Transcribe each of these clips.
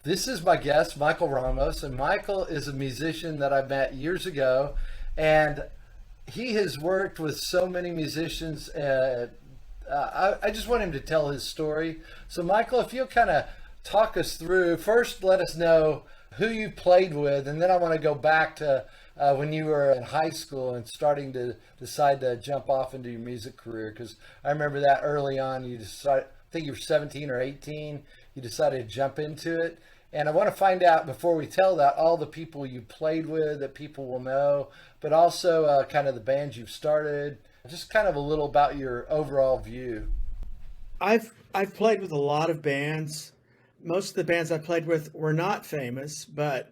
This is my guest, Michael Ramos, and Michael is a musician that I met years ago, and he has worked with so many musicians. I just want him to tell his story. So, Michael, if you'll kind of talk us through, first let us know who you played with, and then I want to go back to when you were in high school and starting to decide to jump off into your music career. Because I remember that early on, you decided, I think you were 17 or 18, you decided to jump into it. And I want to find out, before we tell that, all the people you played with that people will know, but also kind of the bands you've started, just kind of a little about your overall view. I've played with a lot of bands. Most of the bands I played with were not famous, but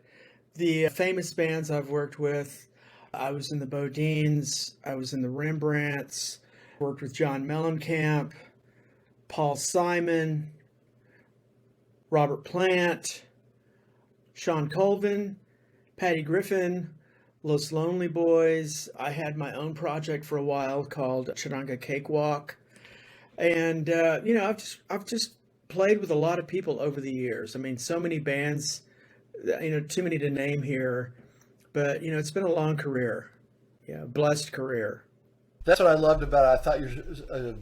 the famous bands I've worked with, I was in the Bodines, I was in the Rembrandts, worked with John Mellencamp, Paul Simon, Robert Plant, Sean Colvin, Patty Griffin, Los Lonely Boys. I had my own project for a while called Charanga Cakewalk, and I've just played with a lot of people over the years. I mean, so many bands, too many to name here, but it's been a long career, yeah, blessed career. That's what I loved about it. I thought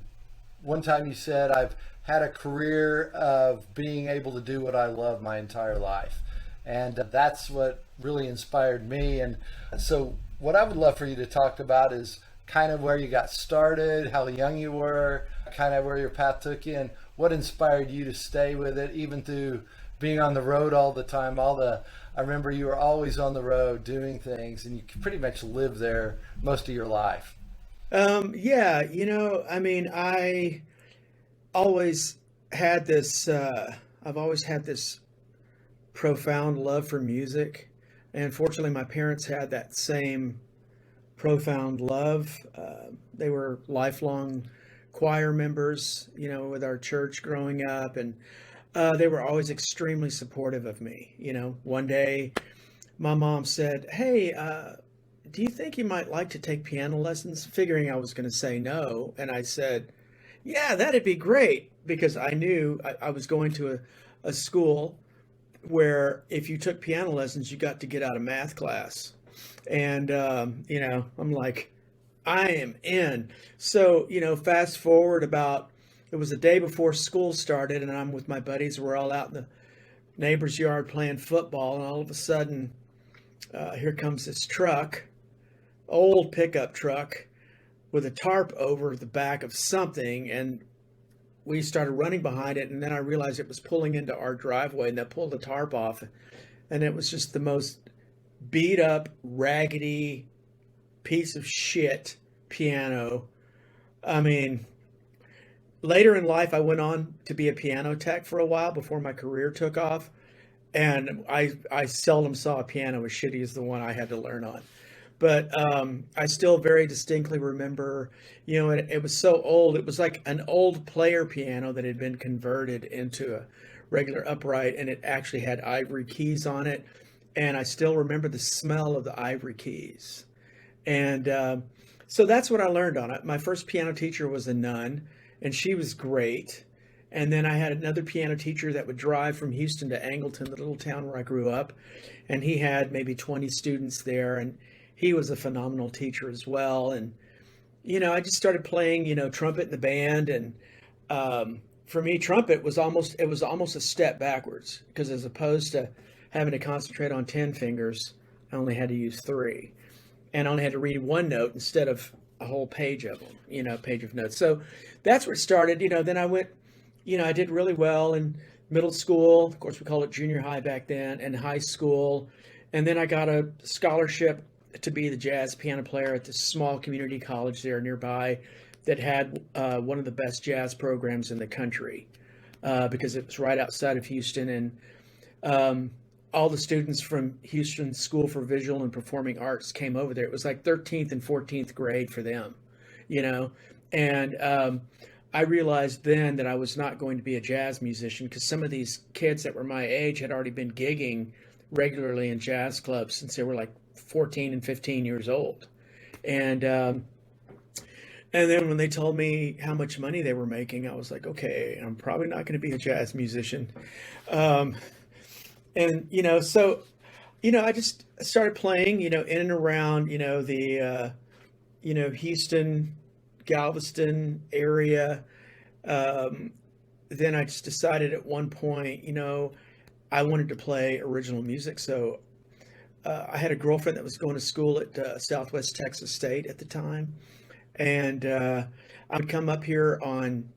one time you said, I've had a career of being able to do what I love my entire life. And that's what really inspired me. And so, what I would love for you to talk about is kind of where you got started, how young you were, kind of where your path took you, and what inspired you to stay with it, even through being on the road all the time. I remember you were always on the road doing things, and you pretty much lived there most of your life. Yeah, I mean, always had this, I've always had this profound love for music. And fortunately, my parents had that same profound love. They were lifelong choir members, with our church growing up. And they were always extremely supportive of me. One day my mom said, "Hey, do you think you might like to take piano lessons?" Figuring I was going to say no. And I said, "Yeah, that'd be great." Because I knew I was going to a school where if you took piano lessons, you got to get out of math class. And, I'm like, I am in. So, fast forward it was the day before school started, and I'm with my buddies. We're all out in the neighbor's yard playing football. And all of a sudden, here comes this truck, old pickup truck with a tarp over the back of something. And we started running behind it, and then I realized it was pulling into our driveway, and that pulled the tarp off, and it was just the most beat up, raggedy piece of shit piano. I mean, later in life, I went on to be a piano tech for a while before my career took off, and I seldom saw a piano as shitty as the one I had to learn on. But I still very distinctly remember, it was so old. It was like an old player piano that had been converted into a regular upright, and it actually had ivory keys on it. And I still remember the smell of the ivory keys. And so that's what I learned on it. My first piano teacher was a nun, and she was great. And then I had another piano teacher that would drive from Houston to Angleton, the little town where I grew up. And he had maybe 20 students there. And he was a phenomenal teacher as well. And, I just started playing, trumpet in the band. And for me, trumpet was almost a step backwards, because as opposed to having to concentrate on 10 fingers, I only had to use three. And I only had to read one note instead of a whole page of them, page of notes. So that's where it started. Then I went, I did really well in middle school. Of course, we called it junior high back then, and high school. And then I got a scholarship to be the jazz piano player at this small community college there nearby that had one of the best jazz programs in the country, because it was right outside of Houston. And all the students from Houston School for Visual and Performing Arts came over there. It was like 13th and 14th grade for them, and I realized then that I was not going to be a jazz musician, because some of these kids that were my age had already been gigging regularly in jazz clubs since they were like 14 and 15 years old. And then when they told me how much money they were making, I was like, okay, I'm probably not going to be a jazz musician. And, I just started playing, in and around, Houston, Galveston area. Um, then I just decided at one point, I wanted to play original music. So I had a girlfriend that was going to school at Southwest Texas State at the time. And I would come up here on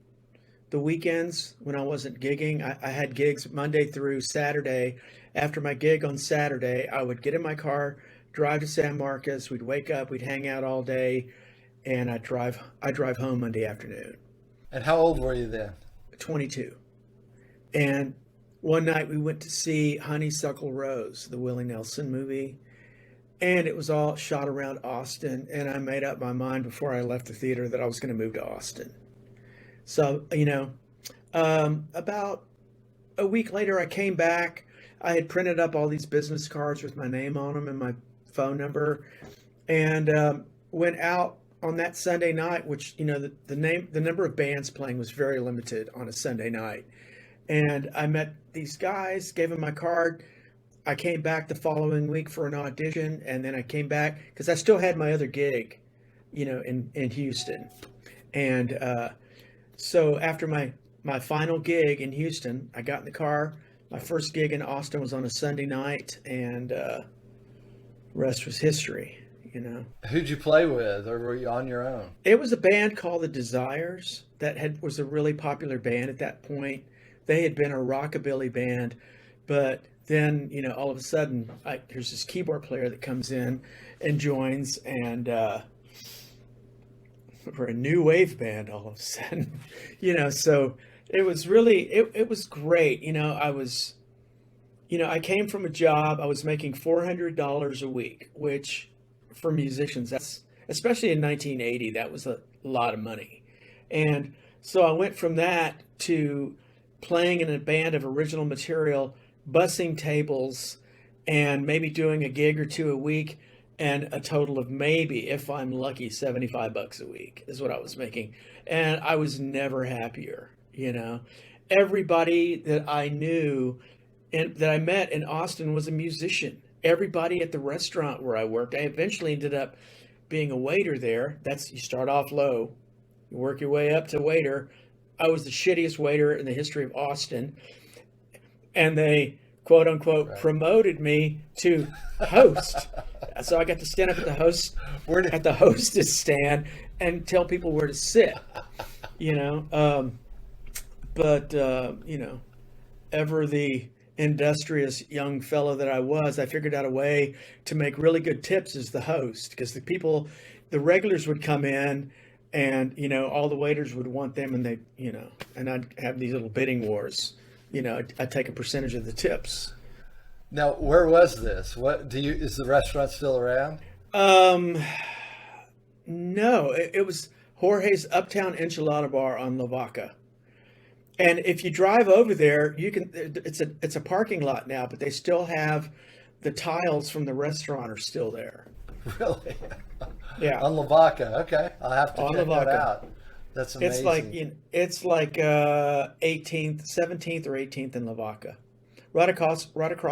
the weekends when I wasn't gigging. I had gigs Monday through Saturday. After my gig on Saturday, I would get in my car, drive to San Marcos. We'd wake up, we'd hang out all day, and I drive home Monday afternoon. And how old were you then? 22. And one night we went to see Honeysuckle Rose, the Willie Nelson movie, and it was all shot around Austin. And I made up my mind before I left the theater that I was going to move to Austin. So, about a week later, I came back. I had printed up all these business cards with my name on them and my phone number, and went out on that Sunday night, which, the number of bands playing was very limited on a Sunday night. And I met these guys, gave them my card. I came back the following week for an audition, and then I came back because I still had my other gig, in Houston. And so after my final gig in Houston, I got in the car. My first gig in Austin was on a Sunday night, and rest was history. Who'd you play with, or were you on your own? It was a band called The Desires that was a really popular band at that point. They had been a rockabilly band, but then, all of a sudden, there's this keyboard player that comes in and joins, and we're a new wave band all of a sudden. So it was really, it was great. I came from a job, I was making $400 a week, which for musicians, that's, especially in 1980, that was a lot of money. And so I went from that to playing in a band of original material, bussing tables, and maybe doing a gig or two a week, and a total of maybe, if I'm lucky, $75 a week is what I was making. And I was never happier. Everybody that I knew and that I met in Austin was a musician. Everybody at the restaurant where I worked, I eventually ended up being a waiter there. You start off low, you work your way up to waiter. I was the shittiest waiter in the history of Austin, and they quote unquote Right. promoted me to host. So I got to stand up at the hostess stand and tell people where to sit. You know, but ever the industrious young fellow that I was, I figured out a way to make really good tips as the host, because the regulars would come in, and all the waiters would want them, and and I'd have these little bidding wars. I'd take a percentage of the tips. Now, where was this? Is the restaurant still around? No, it was Jorge's Uptown Enchilada Bar on La Vaca. And if you drive over there, it's a parking lot now, but they still have the tiles from the restaurant are still there. Really? Yeah. On La Vaca. Okay. I'll have to On check La that Vaca. out. That's amazing. It's like 18th, 17th or 18th in La Vaca. Right across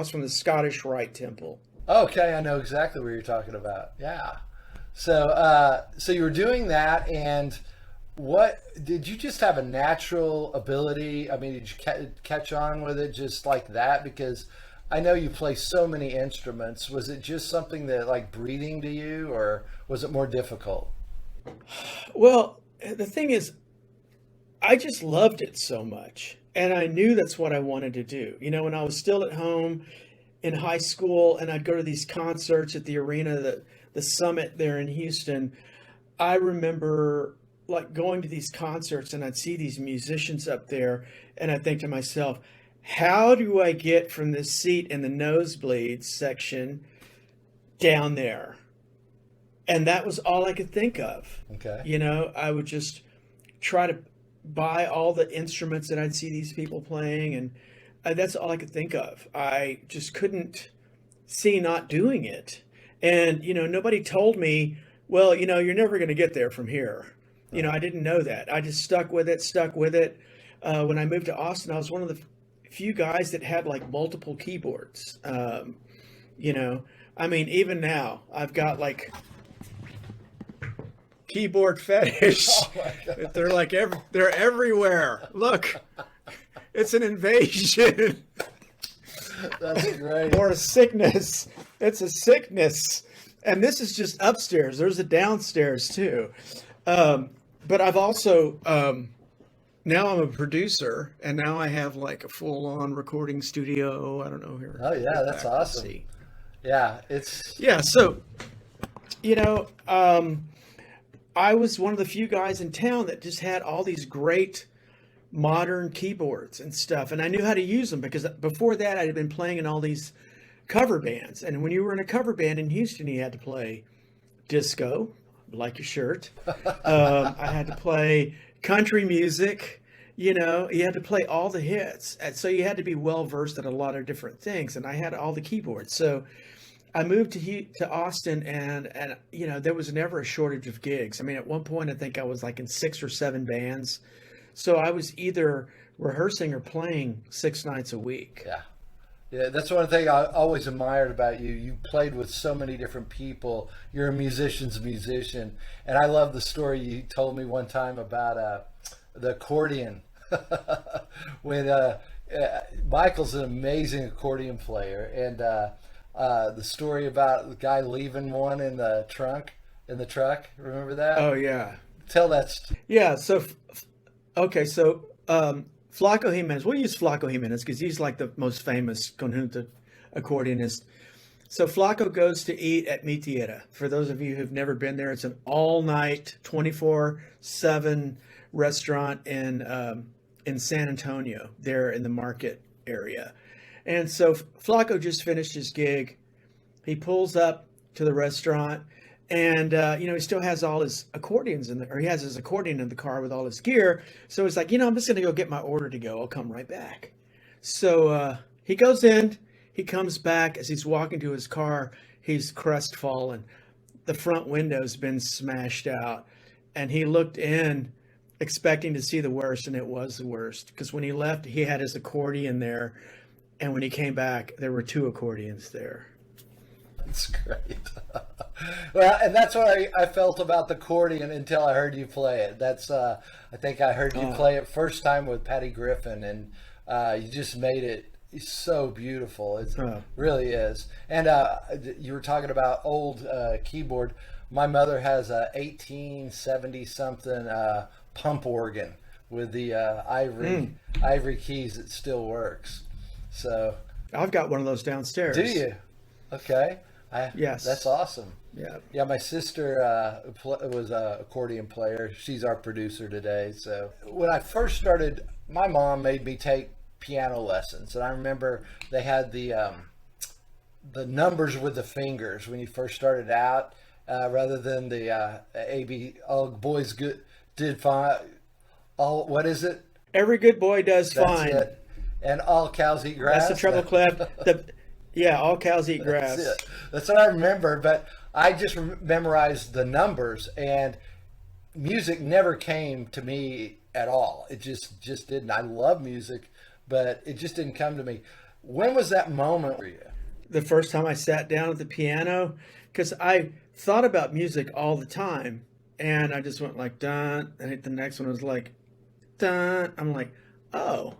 from the Scottish Rite Temple. Okay, I know exactly what you're talking about. Yeah. So you were doing that, and what did you just have a natural ability? I mean, did you catch on with it just like that? Because I know you play so many instruments. Was it just something that like breathing to you, or was it more difficult? Well, the thing is, I just loved it so much. And I knew that's what I wanted to do. When I was still at home in high school, and I'd go to these concerts at the arena, the Summit there in Houston, I remember like going to these concerts, and I'd see these musicians up there, and I'd think to myself, how do I get from this seat in the nosebleeds section down there? And that was all I could think of. Okay. I would just try to buy all the instruments that I'd see these people playing, and that's all I could think of. I just couldn't see not doing it. And, nobody told me, well, you're never going to get there from here. I didn't know that. I just stuck with it. When I moved to Austin, I was one of the few guys that had like multiple keyboards. You know, I mean, even now I've got like keyboard fetish. Oh my God. They're like they're everywhere. Look, it's an invasion That's great. or a sickness. It's a sickness. And this is just upstairs. There's a downstairs too. But I've also now I'm a producer, and now I have like a full-on recording studio. I don't know here. Oh yeah, that's awesome. See. Yeah, it's Yeah. So, you know, I was one of the few guys in town that just had all these great modern keyboards and stuff, and I knew how to use them because before that I had been playing in all these cover bands. And when you were in a cover band in Houston, you had to play disco, like your shirt. I had to play country music. You know, you had to play all the hits, and so you had to be well versed at a lot of different things. And I had all the keyboards, so I moved to Austin, and you know, there was never a shortage of gigs. I mean, at one point I think I was like in 6 or 7 bands, so I was either rehearsing or playing 6 nights a week. yeah. Yeah, that's one thing I always admired about you. You played with so many different people. You're a musician's musician. And I love the story you told me one time about the accordion. When Michael's an amazing accordion player. And the story about the guy leaving one in the truck. Remember that? Oh yeah, Tell that. yeah. So, okay, so Flaco Jimenez. We'll use Flaco Jimenez because he's like the most famous conjunto accordionist. So Flaco goes to eat at Mi Tierra. For those of you who've never been there, it's an all-night, 24/7 restaurant in San Antonio, there in the market area. And so Flaco just finished his gig. He pulls up to the restaurant, and you know, he still has all his accordions or he has his accordion in the car with all his gear. So he's like, you know, I'm just going to go get my order to go. I'll come right back. So he goes in. He comes back. As he's walking to his car, he's crestfallen. The front window's been smashed out, and he looked in, expecting to see the worst, and it was the worst. Because when he left, he had his accordion there, and when he came back, there were 2 accordions there. That's great. Well, and that's what I felt about the accordion until I heard you play it. That's I think I heard you play it first time with Patty Griffin, and you just made it so beautiful. It really is. And you were talking about old keyboard. My mother has a 1870 something pump organ with the ivory keys that still works. So I've got one of those downstairs. do you? Okay. Yes. That's awesome. Yeah. Yeah, my sister was an accordion player. She's our producer today. So when I first started, my mom made me take piano lessons, and I remember they had the numbers with the fingers when you first started out, rather than the AB. All boys good did fine. All what is it? Every good boy does That's fine. it. And all cows eat grass. That's the treble clef. Yeah, all cows eat grass. That's it. That's what I remember. But I just memorized the numbers, and music never came to me at all. It just didn't. I love music, but it just didn't come to me. When was that moment for you? The first time I sat down at the piano, because I thought about music all the time, and I just went like dun, and the next one was like dun. I'm like, oh,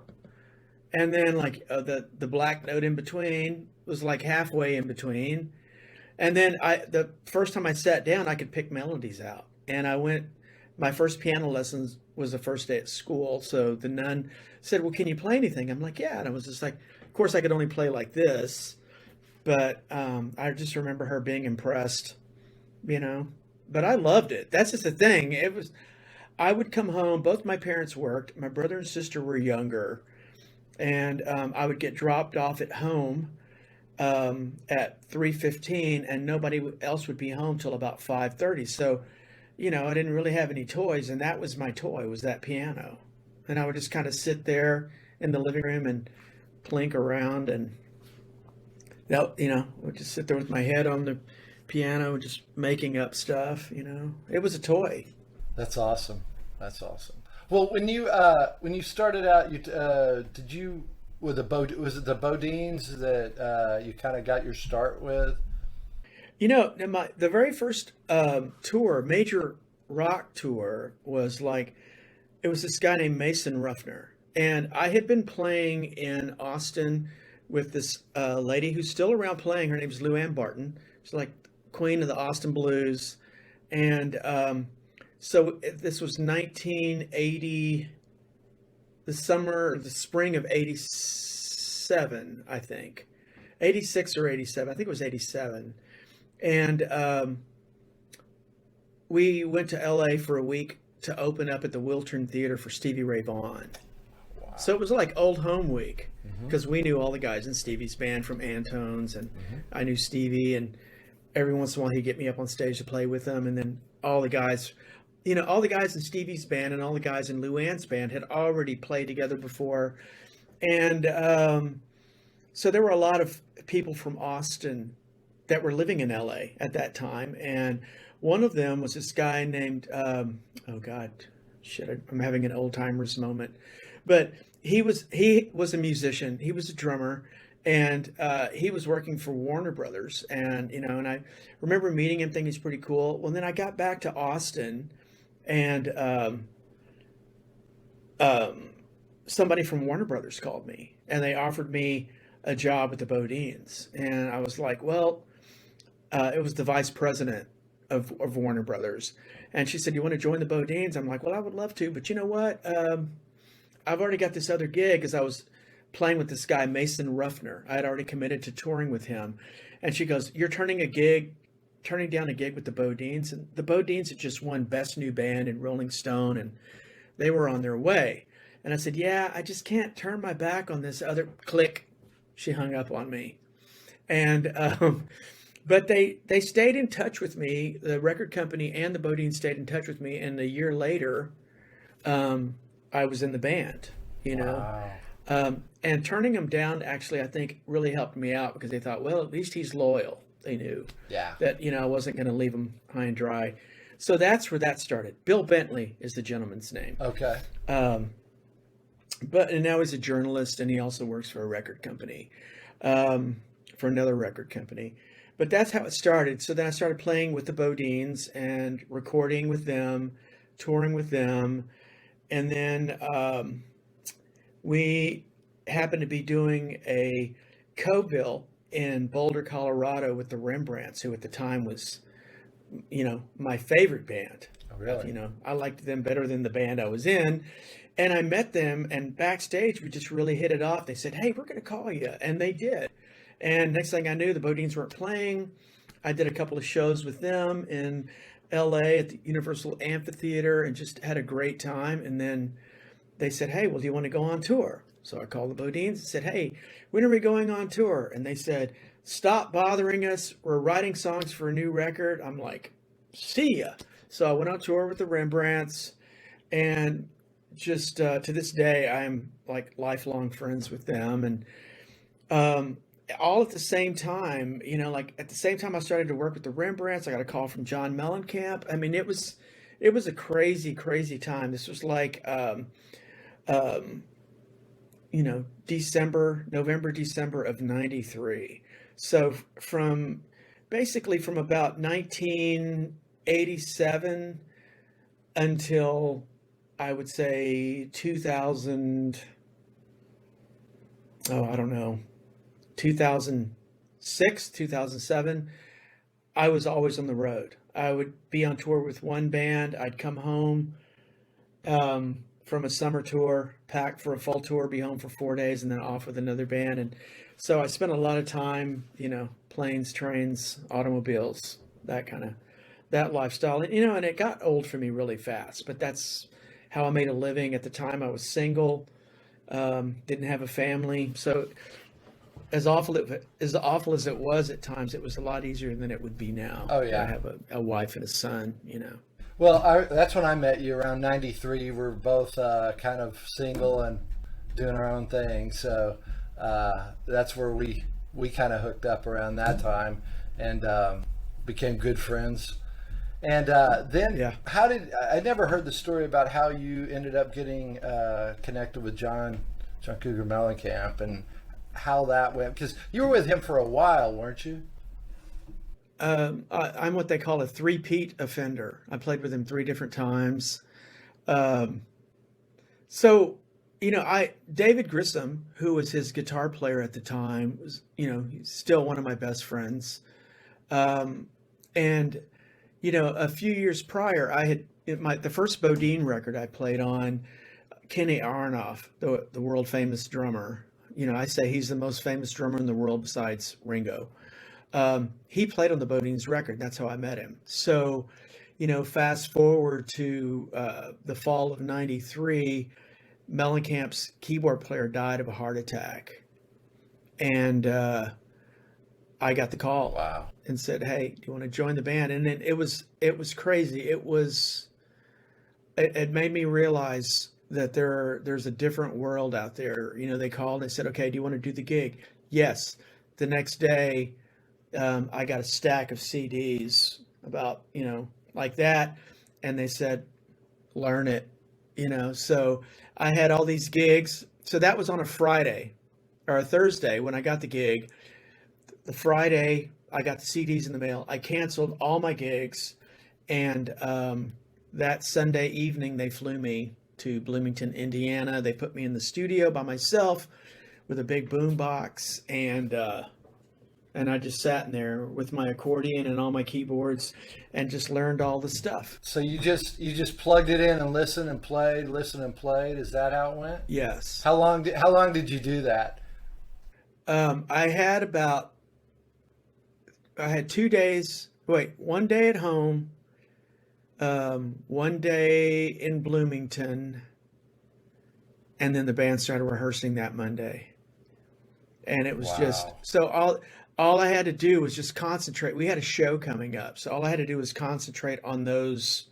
and then like the black note in between was like halfway in between, and then the first time I sat down, I could pick melodies out, and I went. My first piano lessons was the first day at school, so the nun said, well, can you play anything? I'm like, yeah, and I was just like, of course I could only play like this, but I just remember her being impressed, you know, but I loved it. That's just the thing. I would come home, both my parents worked, my brother and sister were younger, and I would get dropped off at home at 3:15, and nobody else would be home till about 5:30. So, you know, I didn't really have any toys, and that was my toy, was that piano. And I would just kind of sit there in the living room and plink around, and that, you know, I would just sit there with my head on the piano, just making up stuff. You know, it was a toy. That's awesome. That's awesome. Well, when you started out, with was it the Bodines that you kind of got your start with? The very first tour, major rock tour, was like it was this guy named Mason Ruffner, and I had been playing in Austin with this lady who's still around playing. Her name's Lou Ann Barton. She's like queen of the Austin blues, and this was 1980, the spring of '87, I think, '86 or '87. I think it was '87. And we went to LA for a week to open up at the Wiltern Theater for Stevie Ray Vaughan. Wow. So it was like old home week because we knew all the guys in Stevie's band from Antones, and I knew Stevie, and every once in a while he'd get me up on stage to play with them. And then all the guys in Stevie's band and all the guys in Lou Ann's band had already played together before. And so there were a lot of people from Austin that were living in LA at that time, and one of them was this guy named I'm having an old timers moment, but he was a musician, he was a drummer, and he was working for Warner Brothers, and I remember meeting him, thinking he's pretty cool. Well, then I got back to Austin, and somebody from Warner Brothers called me, and they offered me a job at the Bodines, and I was like, well. It was the vice president of Warner Brothers. And she said, "You want to join the Bodines?" I'm like, "Well, I would love to, but you know what? I've already got this other gig," because I was playing with this guy, Mason Ruffner. I had already committed to touring with him. And she goes, "You're turning down a gig with the Bodines?" And the Bodines had just won Best New Band in Rolling Stone, and they were on their way. And I said, "Yeah, I just can't turn my back on this other." Click. She hung up on me. And but they stayed in touch with me. The record company and the Bodine stayed in touch with me. And a year later, I was in the band, Wow. And turning them down, actually, I think really helped me out because they thought, well, at least he's loyal. They knew Yeah. that, I wasn't going to leave him high and dry. So that's where that started. Bill Bentley is the gentleman's name. Okay. And now he's a journalist, and he also works for a record company, for another record company. But that's how it started. So then I started playing with the Bodines and recording with them, touring with them. And then we happened to be doing a co-bill in Boulder, Colorado with the Rembrandts, who at the time was, my favorite band. Oh, really? I liked them better than the band I was in. And I met them, and backstage we just really hit it off. They said, "Hey, we're going to call you." And they did. And next thing I knew, the Bodines weren't playing. I did a couple of shows with them in LA at the Universal Amphitheater and just had a great time. And then they said, "Hey, well, do you want to go on tour?" So I called the Bodines and said, "Hey, when are we going on tour?" And they said, "Stop bothering us. We're writing songs for a new record." I'm like, "See ya." So I went on tour with the Rembrandts, and just to this day, I'm like lifelong friends with them. And all at the same time, like at the same time I started to work with the Rembrandts, I got a call from John Mellencamp. I mean, it was a crazy, crazy time. This was like, November, December of '93. So from about 1987 until I would say 2000, I don't know, 2006, 2007, I was always on the road. I would be on tour with one band. I'd come home from a summer tour, pack for a fall tour, be home for 4 days, and then off with another band. And so I spent a lot of time, planes, trains, automobiles, that lifestyle. And, and it got old for me really fast, but that's how I made a living. At the time I was single, didn't have a family. So as awful as it was at times, it was a lot easier than it would be now. Oh, yeah. I have a wife and a son, Well, that's when I met you, around '93. We were both kind of single and doing our own thing. So that's where we kind of hooked up around that time and became good friends. And then Yeah. I never heard the story about how you ended up getting connected with John John Cougar Mellencamp, and how that went. Because you were with him for a while, weren't you? I'm what they call a three-peat offender. I played with him three different times. Um, so, David Grissom, who was his guitar player at the time, was, he's still one of my best friends. Um, and, a few years prior, the first Bodine record I played on, Kenny Aronoff, the world famous drummer. I say he's the most famous drummer in the world besides Ringo. He played on the Bodine's record. That's how I met him. So, fast forward to the fall of '93, Mellencamp's keyboard player died of a heart attack. And I got the call Wow. and said, "Hey, do you want to join the band?" And then it was crazy. It made me realize that there's a different world out there. They called and said, "Okay, do you want to do the gig?" Yes. The next day, I got a stack of CDs about, like that. And they said, learn it, So I had all these gigs. So that was on a Friday or a Thursday when I got the gig. The Friday, I got the CDs in the mail. I canceled all my gigs. And that Sunday evening, they flew me to Bloomington, Indiana. They put me in the studio by myself with a big boom box. And I just sat in there with my accordion and all my keyboards and just learned all the stuff. So you just plugged it in and listened and played, listened and played. Is that how it went? Yes. How long did you do that? I had 2 days, one day at home, one day in Bloomington, and then the band started rehearsing that Monday. And it was just, Wow. so all I had to do was just concentrate. We had a show coming up, so all I had to do was concentrate on those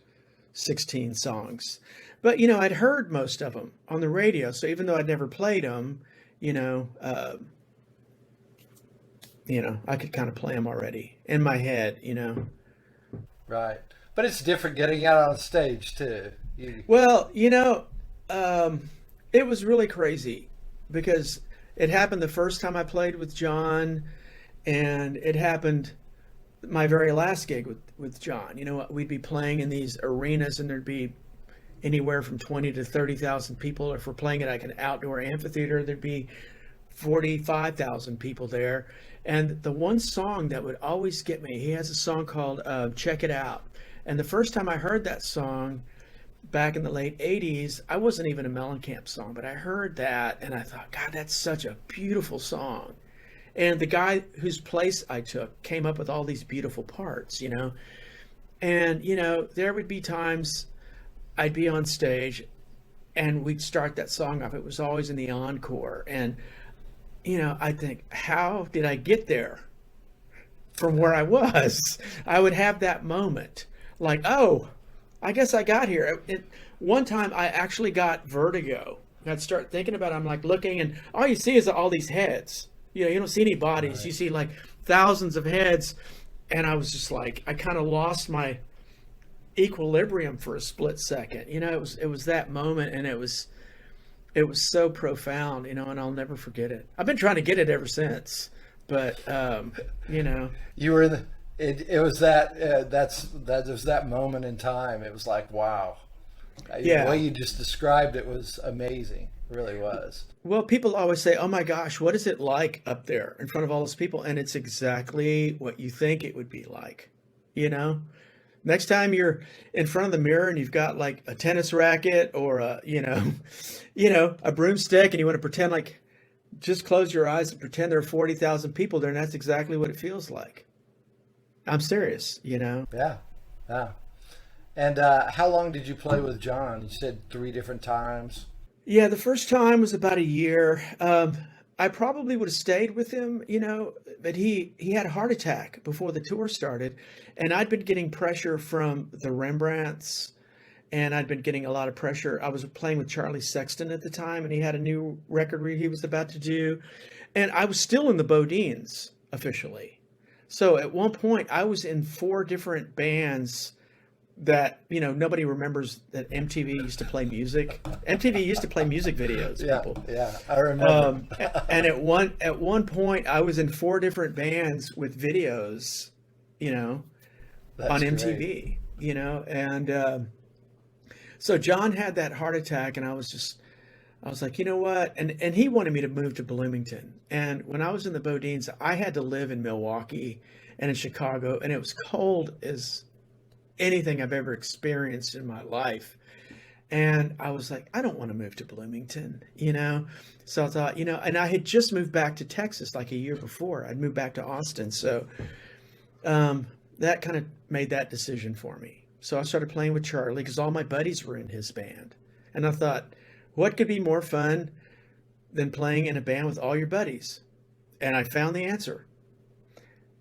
16 songs. But I'd heard most of them on the radio, so even though I'd never played them, you know, uh, I could kind of play them already in my head. Right. But it's different getting out on stage too. Well, it was really crazy because it happened the first time I played with John, and it happened my very last gig with John. We'd be playing in these arenas, and there'd be anywhere from 20 to 30,000 people. If we're playing at like an outdoor amphitheater, there'd be 45,000 people there. And the one song that would always get me, he has a song called Check It Out. And the first time I heard that song back in the late 80s, I wasn't even a Mellencamp song, but I heard that and I thought, God, that's such a beautiful song. And the guy whose place I took came up with all these beautiful parts. And, there would be times I'd be on stage and we'd start that song off. It was always in the encore. And, I think, how did I get there from where I was? I would have that moment like, oh, I guess I got here. One time I actually got vertigo. I'd start thinking about it. I'm like looking, and all you see is all these heads. You don't see any bodies. Right. You see like thousands of heads. And I was just like, I kind of lost my equilibrium for a split second. It was that moment, and it was so profound, and I'll never forget it. I've been trying to get it ever since, but You were in the, it was that was that moment in time. It was like, wow. The way yeah. you just described it was amazing. It really was. Well, people always say, "Oh my gosh, what is it like up there in front of all those people?" And it's exactly what you think it would be like. You know, Next time you're in front of the mirror and you've got like a tennis racket or a broomstick, and you want to pretend like, just close your eyes and pretend there are 40,000 people there, and that's exactly what it feels like. I'm serious. Yeah. Yeah. And how long did you play with John? You said 3 different times. Yeah, the first time was about a year. I probably would have stayed with him, but he had a heart attack before the tour started, and I'd been getting pressure from the Rembrandts, and I'd been getting a lot of pressure. I was playing with Charlie Sexton at the time, and he had a new record he was about to do, and I was still in the Bodines officially. So at one point, I was in 4 different bands that, nobody remembers that MTV used to play music. MTV used to play music videos, Yeah, people. yeah, I remember. And at one point, I was in 4 different bands with videos, That's on great. MTV, and so John had that heart attack, and I was like, you know what? And he wanted me to move to Bloomington. And when I was in the Bodines, I had to live in Milwaukee and in Chicago, and it was cold as anything I've ever experienced in my life. And I was like, I don't want to move to Bloomington. So I thought, and I had just moved back to Texas like a year before. I'd moved back to Austin. So that kind of made that decision for me. So I started playing with Charlie because all my buddies were in his band. And I thought, what could be more fun than playing in a band with all your buddies? And I found the answer.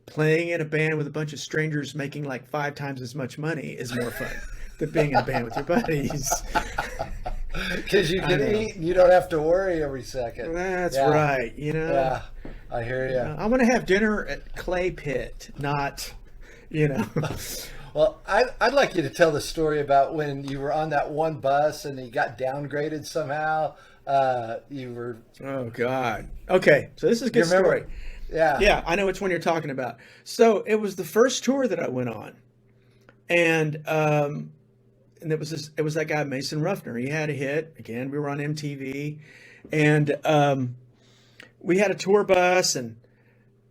Playing in a band with a bunch of strangers making like 5 times as much money is more fun than being in a band with your buddies. Because you I can know. eat and you don't have to worry every second. That's Yeah, right. yeah, I hear you. I want to have dinner at Clay Pit, not, you know. Well, I'd like you to tell the story about when you were on that one bus and you got downgraded somehow. You were, Oh God. Okay, so this is a you good remember? story. Yeah, Yeah, I know which one you're talking about. So it was the first tour that I went on, and it was that guy Mason Ruffner. He had a hit. Again, we were on MTV, and we had a tour bus, and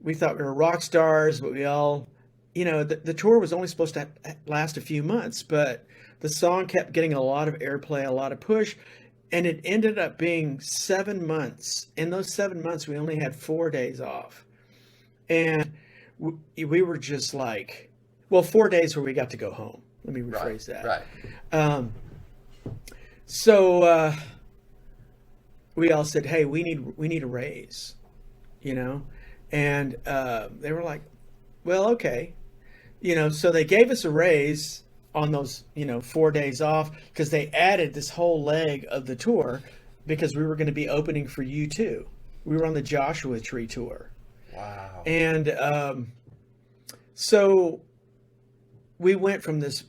we thought we were rock stars, but we all, the tour was only supposed to last a few months, but the song kept getting a lot of airplay, a lot of push, and it ended up being 7 months. In those 7 months, we only had 4 days off. And we were just like, well, 4 days where we got to go home. Let me right, rephrase that. right. Um, so we all said, "Hey, we need a raise," and they were like, "Well, okay," So they gave us a raise on those 4 days off because they added this whole leg of the tour because we were going to be opening for U2. We were on the Joshua Tree tour. Wow. And so we went from this,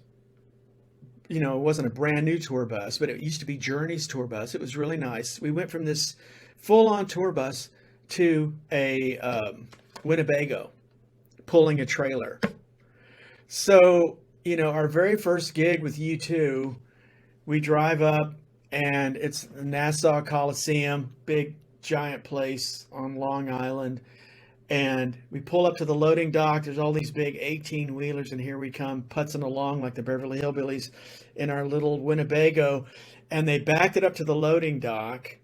it wasn't a brand new tour bus, but it used to be Journey's tour bus. It was really nice. We went from this full-on tour bus to a Winnebago pulling a trailer. So, our very first gig with U2, we drive up and it's the Nassau Coliseum, big giant place on Long Island. And we pull up to the loading dock. There's all these big 18-wheelers, and here we come putzing along like the Beverly Hillbillies in our little Winnebago. And they backed it up to the loading dock.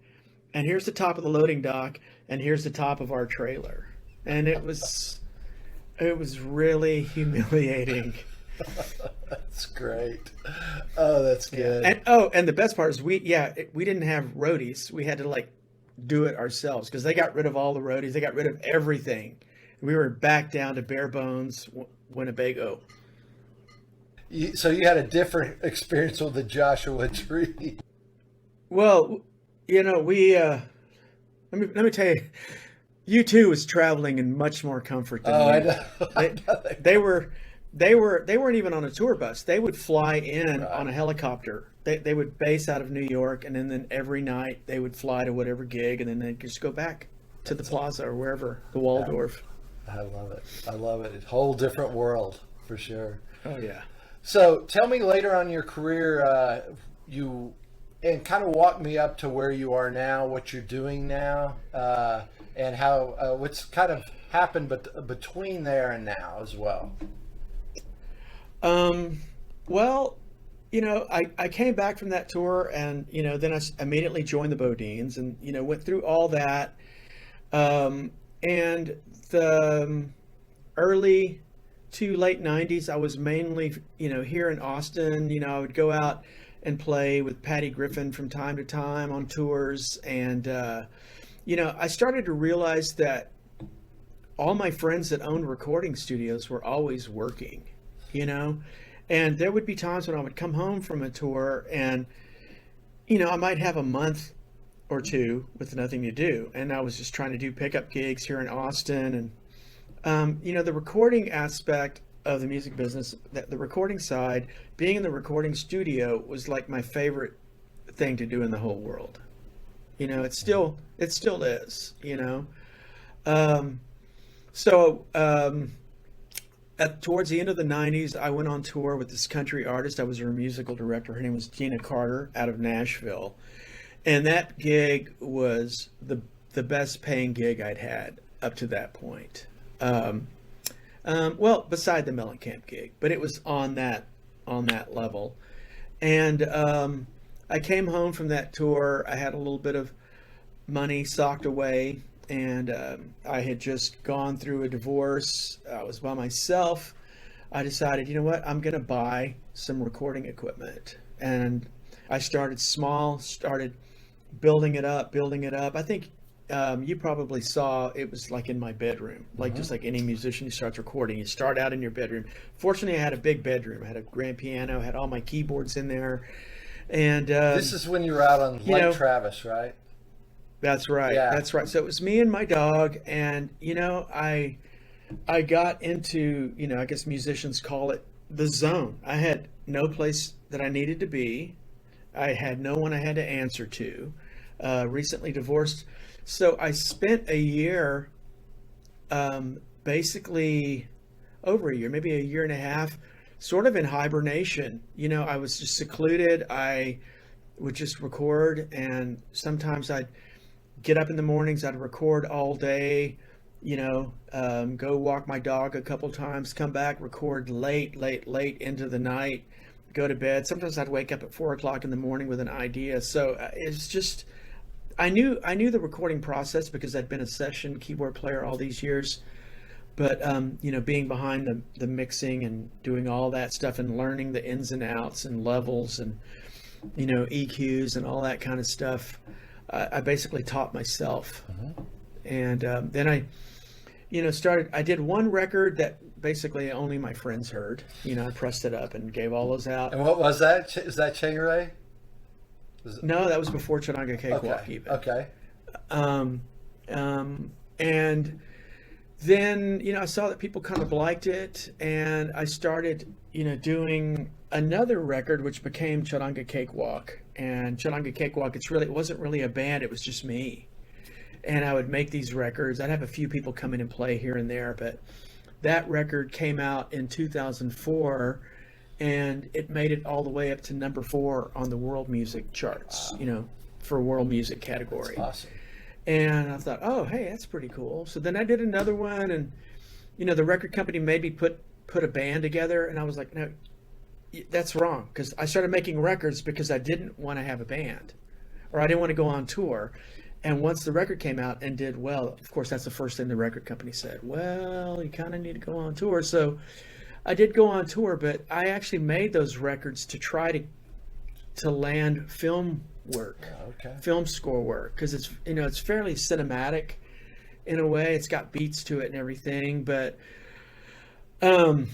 And here's the top of the loading dock, and here's the top of our trailer. And it was really humiliating. That's great. Oh, that's good. And the best part is we didn't have roadies. We had to do it ourselves because they got rid of all the roadies. They got rid of everything. We were back down to bare bones Winnebago. So you had a different experience with the Joshua Tree. Well, we let me tell you, U2 was traveling in much more comfort than Oh, I we. know. They weren't even on a tour bus. They would fly in Right. on a helicopter. They would base out of New York, and then every night they would fly to whatever gig, and then they'd just go back to the Plaza or wherever, the Waldorf. I love it. I love it. A whole different world for sure. Oh yeah. So tell me later on in your career, and kind of walk me up to where you are now, what you're doing now, and how what's kind of happened between there and now as well. Well, I came back from that tour, and then I immediately joined the Bodines, and went through all that. And the early to late 90s, I was mainly here in Austin. I would go out and play with Patty Griffin from time to time on tours, and I started to realize that all my friends that owned recording studios were always working. And there would be times when I would come home from a tour and, I might have a month or two with nothing to do. And I was just trying to do pickup gigs here in Austin. And, the recording aspect of the music business, that the recording side, being in the recording studio was like my favorite thing to do in the whole world. It still is, Um, so towards the end of the 90s, I went on tour with this country artist. I was her musical director. Her name was Gina Carter out of Nashville. And that gig was the best paying gig I'd had up to that point. Well, beside the Mellencamp gig, but it was on that level. And I came home from that tour. I had a little bit of money socked away, and I had just gone through a divorce. I was by myself. I decided, you know what, I'm going to buy some recording equipment. And I started small, started building it up, building it up. I think you probably saw it was like in my bedroom, like just like any musician who starts recording. You start out in your bedroom. Fortunately, I had a big bedroom. I had a grand piano, had all my keyboards in there. And this is when you were out on Lake Travis, right? That's right. Yeah. That's right. So it was me and my dog, and I got into, I guess musicians call it the zone. I had no place that I needed to be. I had no one I had to answer to. Recently divorced. So I spent a year, basically over a year, maybe a year and a half, sort of in hibernation. I was just secluded. I would just record, and sometimes I'd get up in the mornings, I'd record all day, go walk my dog a couple times, come back, record late into the night, go to bed. Sometimes I'd wake up at 4 o'clock in the morning with an idea. So it's just, I knew the recording process because I'd been a session keyboard player all these years. But, being behind the mixing and doing all that stuff and learning the ins and outs and levels and, EQs and all that kind of stuff, I basically taught myself. And then I did one record that basically only my friends heard. I pressed it up and gave all those out. And what was that? Is that Chingray? No, that was before Chonanga Cakewalk even. Okay. And then, I saw that people kind of liked it, and I started, doing another record, which became Chonanga Cakewalk. And Chonanga Cakewalk, it wasn't really a band, it was just me. And I would make these records. I'd have a few people come in and play here and there, but that record came out in 2004, and it made it all the way up to number 4 on the world music charts, for world music category. That's awesome. And I thought, oh, hey, that's pretty cool. So then I did another one, and the record company made me put a band together, and I was like, no, that's wrong, because I started making records because I didn't want to have a band, or I didn't want to go on tour. And once the record came out and did well, of course, that's the first thing the record company said. Well, you kind of need to go on tour. So I did go on tour, but I actually made those records to try to land film work, film score work, because it's fairly cinematic in a way. It's got beats to it and everything, but and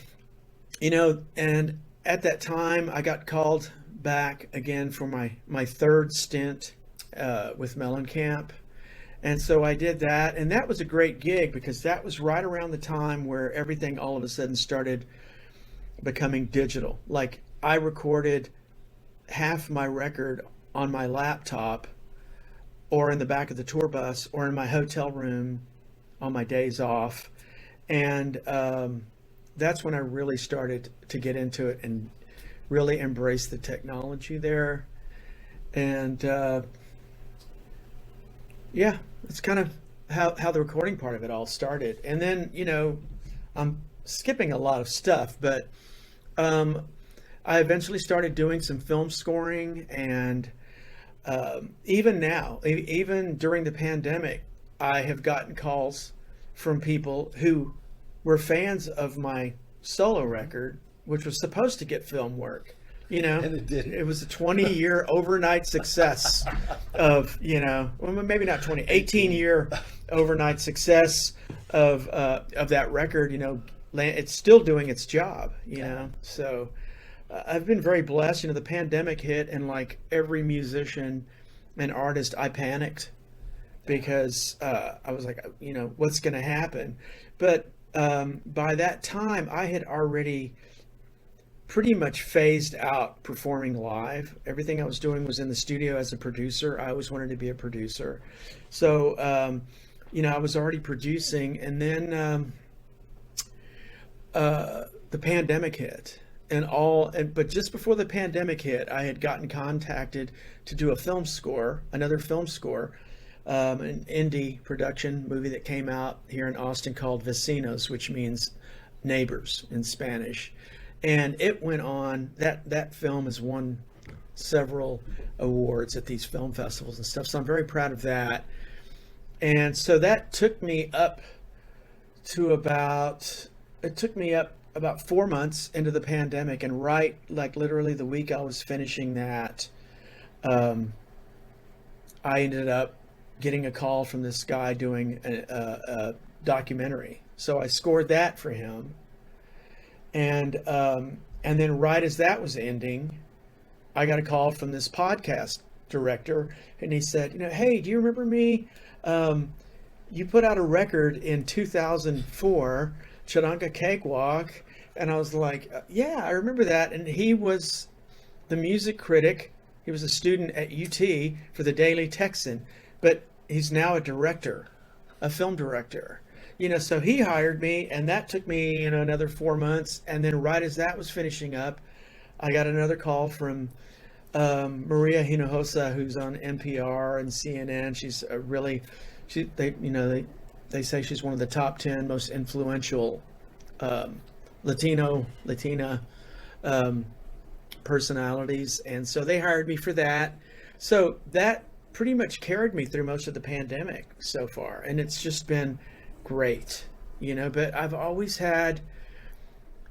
at that time I got called back again for my third stint with Mellencamp, and so I did that, and that was a great gig because that was right around the time where everything all of a sudden started becoming digital. Like, I recorded half my record on my laptop or in the back of the tour bus or in my hotel room on my days off. And that's when I really started to get into it and really embrace the technology there. And yeah, it's kind of how the recording part of it all started. And then, I'm skipping a lot of stuff, but I eventually started doing some film scoring, and even now, even during the pandemic, I have gotten calls from people who were fans of my solo record, which was supposed to get film work. And it did. It was a 20-year overnight success of, well, maybe not 20, 18-year overnight success of that record. It's still doing its job, So I've been very blessed. The pandemic hit, and like every musician and artist, I panicked because I was like, what's going to happen? But by that time, I had already pretty much phased out performing live. Everything I was doing was in the studio as a producer. I always wanted to be a producer. So, I was already producing, and then the pandemic hit. But just before the pandemic hit, I had gotten contacted to do another film score, an indie production movie that came out here in Austin called Vecinos, which means neighbors in Spanish. And it went on, that film has won several awards at these film festivals and stuff. So I'm very proud of that. And so that took me up to about 4 months into the pandemic. And right, like literally the week I was finishing that, I ended up getting a call from this guy doing a documentary. So I scored that for him. And then right as that was ending, I got a call from this podcast director, and he said, hey, do you remember me? You put out a record in 2004, Charanka Cakewalk. And I was like, yeah, I remember that. And he was the music critic. He was a student at UT for the Daily Texan, but he's now a film director. So he hired me, and that took me, another 4 months. And then right as that was finishing up, I got another call from Maria Hinojosa, who's on NPR and CNN. She's they say she's one of the top 10 most influential Latina personalities. And so they hired me for that. So that pretty much carried me through most of the pandemic so far. And it's just been great, but I've always had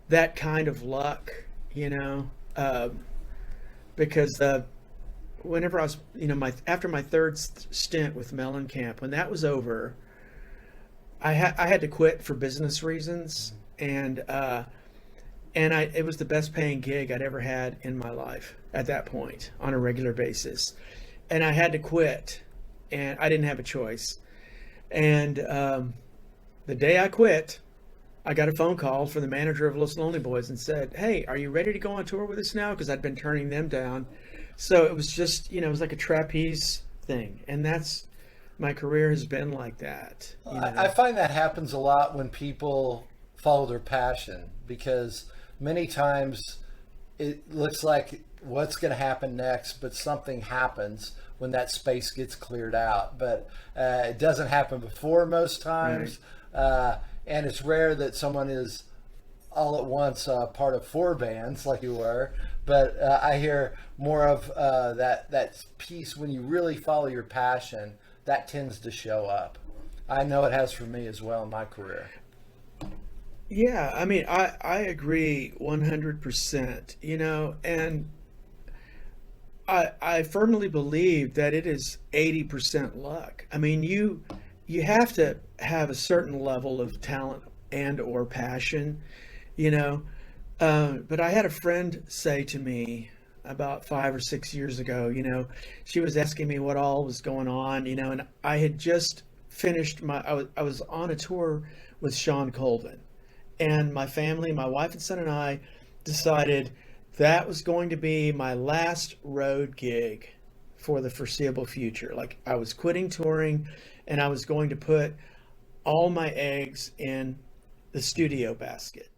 that kind of luck, because whenever I was, after my third stint with Mellencamp, when that was over, I had to quit for business reasons, and it was the best paying gig I'd ever had in my life at that point on a regular basis, and I had to quit, and I didn't have a choice, and the day I quit, I got a phone call from the manager of Los Lonely Boys and said, hey, are you ready to go on tour with us now? Because I'd been turning them down. So it was just, it was like a trapeze thing. And my career has been like that. I find that happens a lot when people follow their passion, because many times it looks like what's going to happen next, but something happens when that space gets cleared out. But it doesn't happen before most times. Right. And it's rare that someone is all at once part of four bands like you were. But I hear more of that piece when you really follow your passion, that tends to show up. I know it has for me as well in my career. Yeah, I mean, I agree 100%, and I firmly believe that it is 80% luck. I mean, you have to have a certain level of talent and or passion, but I had a friend say to me about 5 or 6 years ago, she was asking me what all was going on, and I had just finished I was on a tour with Sean Colvin, and my family, my wife and son and I decided that was going to be my last road gig for the foreseeable future. Like, I was quitting touring, and I was going to put all my eggs in the studio basket.